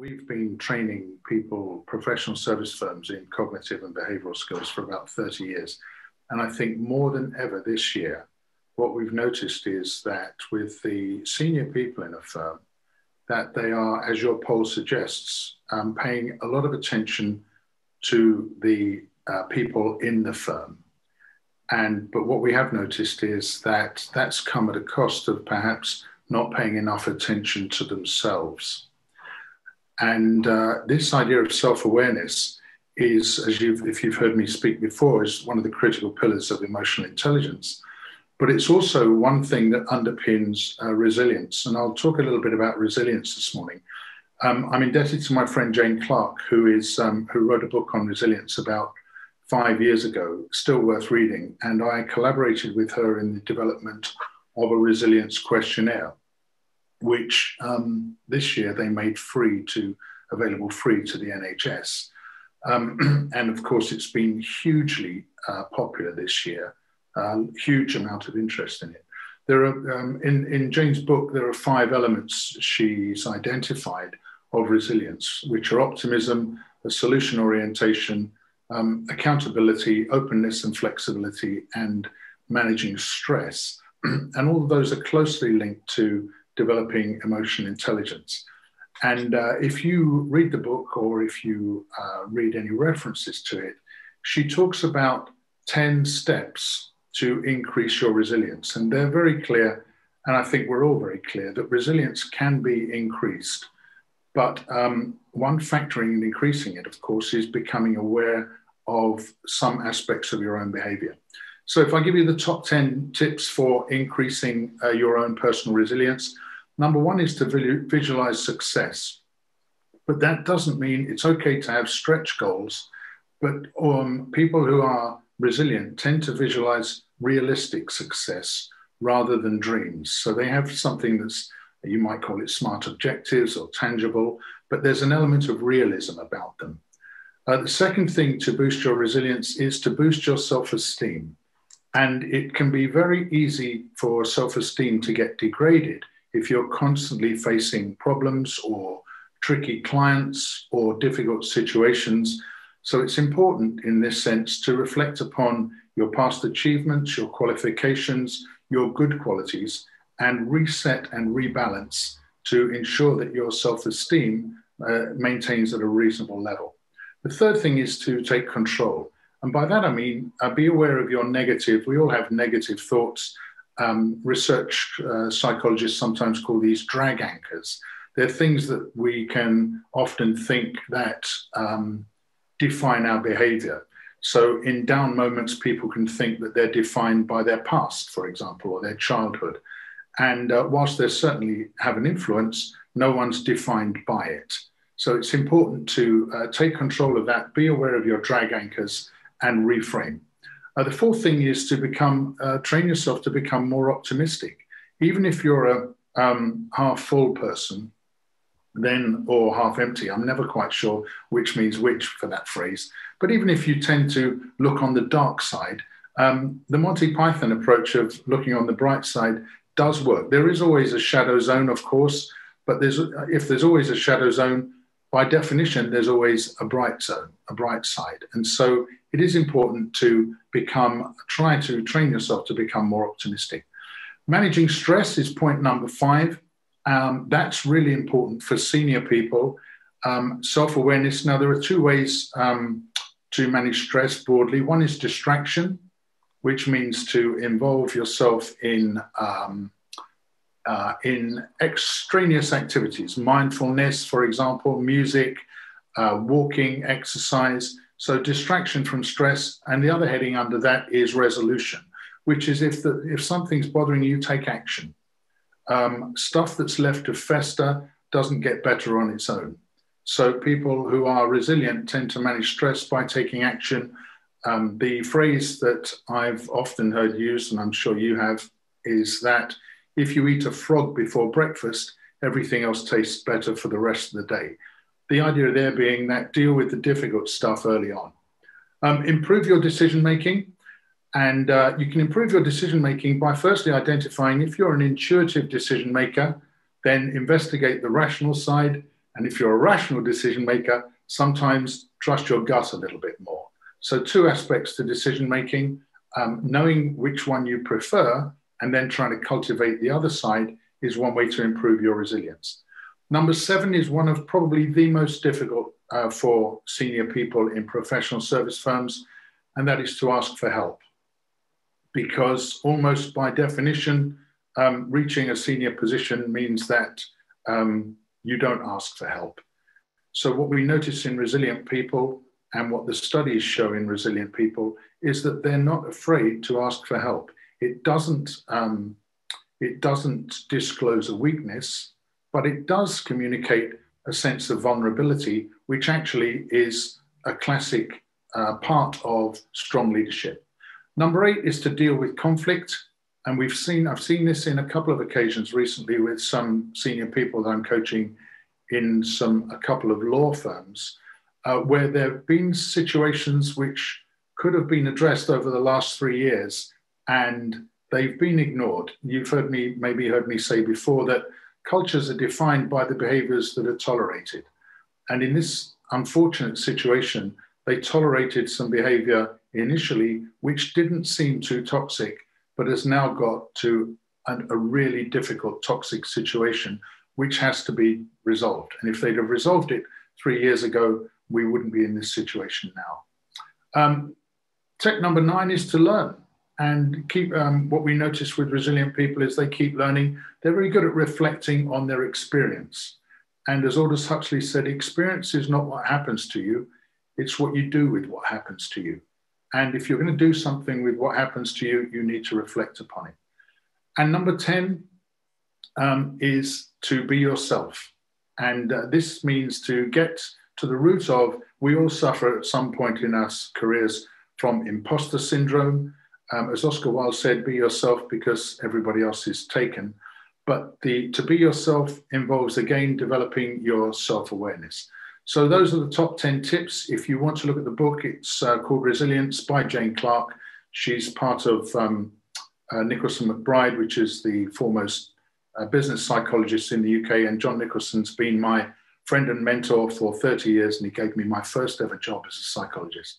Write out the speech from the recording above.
We've been training people, professional service firms in cognitive and behavioral skills for about 30 years. And I think more than ever this year, what we've noticed is that with the senior people in a firm, that they are, as your poll suggests, paying a lot of attention to the people in the firm. But what we have noticed is that that's come at a cost of perhaps not paying enough attention to themselves. And this idea of self-awareness is, if you've heard me speak before, is one of the critical pillars of emotional intelligence. But it's also one thing that underpins resilience. And I'll talk a little bit about resilience this morning. I'm indebted to my friend Jane Clark, who wrote a book on resilience about 5 years ago, still worth reading. And I collaborated with her in the development of a resilience questionnaire, which this year they made available free to the NHS. And of course, it's been hugely popular this year, huge amount of interest in it. There are, in Jane's book, there are 5 elements she's identified of resilience, which are optimism, a solution orientation, accountability, openness and flexibility, and managing stress. And all of those are closely linked to developing emotional intelligence. And if you read the book, or if you read any references to it, she talks about 10 steps to increase your resilience. And they're very clear, and I think we're all very clear, that resilience can be increased. But one factor in increasing it, of course, is becoming aware of some aspects of your own behavior. So if I give you the top 10 tips for increasing your own personal resilience, number 1 is to visualize success. But that doesn't mean it's okay to have stretch goals, but people who are resilient tend to visualize realistic success rather than dreams. So they have something that's, you might call it smart objectives or tangible, but there's an element of realism about them. The second thing to boost your resilience is to boost your self-esteem. And it can be very easy for self-esteem to get degraded if you're constantly facing problems or tricky clients or difficult situations. So it's important in this sense to reflect upon your past achievements, your qualifications, your good qualities, and reset and rebalance to ensure that your self-esteem maintains at a reasonable level. The third thing is to take control. And by that, I mean, be aware of your negative. We all have negative thoughts. Research psychologists sometimes call these drag anchors. They're things that we can often think that define our behavior. So in down moments, people can think that they're defined by their past, for example, or their childhood. And whilst they certainly have an influence, no one's defined by it. So it's important to take control of that, be aware of your drag anchors, and reframe. The fourth thing is to train yourself to become more optimistic. Even if you're a half full person, or half empty, I'm never quite sure which means which for that phrase. But even if you tend to look on the dark side, the Monty Python approach of looking on the bright side does work. There is always a shadow zone, of course, but if there's always a shadow zone, by definition, there's always a bright zone, a bright side. And so it is important to try to train yourself to become more optimistic. Managing stress is point number 5. That's really important for senior people. Self-awareness. Now, there are 2 ways to manage stress broadly. One is distraction, which means to involve yourself in extraneous activities, mindfulness, for example, music, walking, exercise. So distraction from stress. And the other heading under that is resolution, which is if something's bothering you, take action. Stuff that's left to fester doesn't get better on its own. So people who are resilient tend to manage stress by taking action. The phrase that I've often heard used, and I'm sure you have, is that if you eat a frog before breakfast, everything else tastes better for the rest of the day. The idea there being that deal with the difficult stuff early on. Improve your decision-making. And you can improve your decision-making by firstly identifying if you're an intuitive decision-maker, then investigate the rational side. And if you're a rational decision maker, sometimes trust your gut a little bit more. So two aspects to decision making, knowing which one you prefer and then trying to cultivate the other side is one way to improve your resilience. Number 7 is one of probably the most difficult for senior people in professional service firms, and that is to ask for help. Because almost by definition, reaching a senior position means that you don't ask for help. So what we notice in resilient people and what the studies show in resilient people is that they're not afraid to ask for help. It doesn't disclose a weakness, but it does communicate a sense of vulnerability, which actually is a classic part of strong leadership. Number 8 is to deal with conflict. And I've seen this in a couple of occasions recently with some senior people that I'm coaching in a couple of law firms, where there have been situations which could have been addressed over the last 3 years, and they've been ignored. You've maybe heard me say before that cultures are defined by the behaviors that are tolerated. And in this unfortunate situation, they tolerated some behavior initially, which didn't seem too toxic, but has now got to a really difficult toxic situation, which has to be resolved. And if they'd have resolved it 3 years ago, we wouldn't be in this situation now. Tech number 9 is to learn. And keep what we notice with resilient people is they keep learning. They're very good at reflecting on their experience. And as Aldous Huxley said, experience is not what happens to you, it's what you do with what happens to you. And if you're going to do something with what happens to you, you need to reflect upon it. And number 10 is to be yourself. And this means to get to the root of, we all suffer at some point in our careers from imposter syndrome. As Oscar Wilde said, be yourself because everybody else is taken. But to be yourself involves, again, developing your self-awareness. So those are the top 10 tips. If you want to look at the book, it's called Resilience by Jane Clark. She's part of Nicholson McBride, which is the foremost business psychologist in the UK. And John Nicholson's been my friend and mentor for 30 years, and he gave me my first ever job as a psychologist.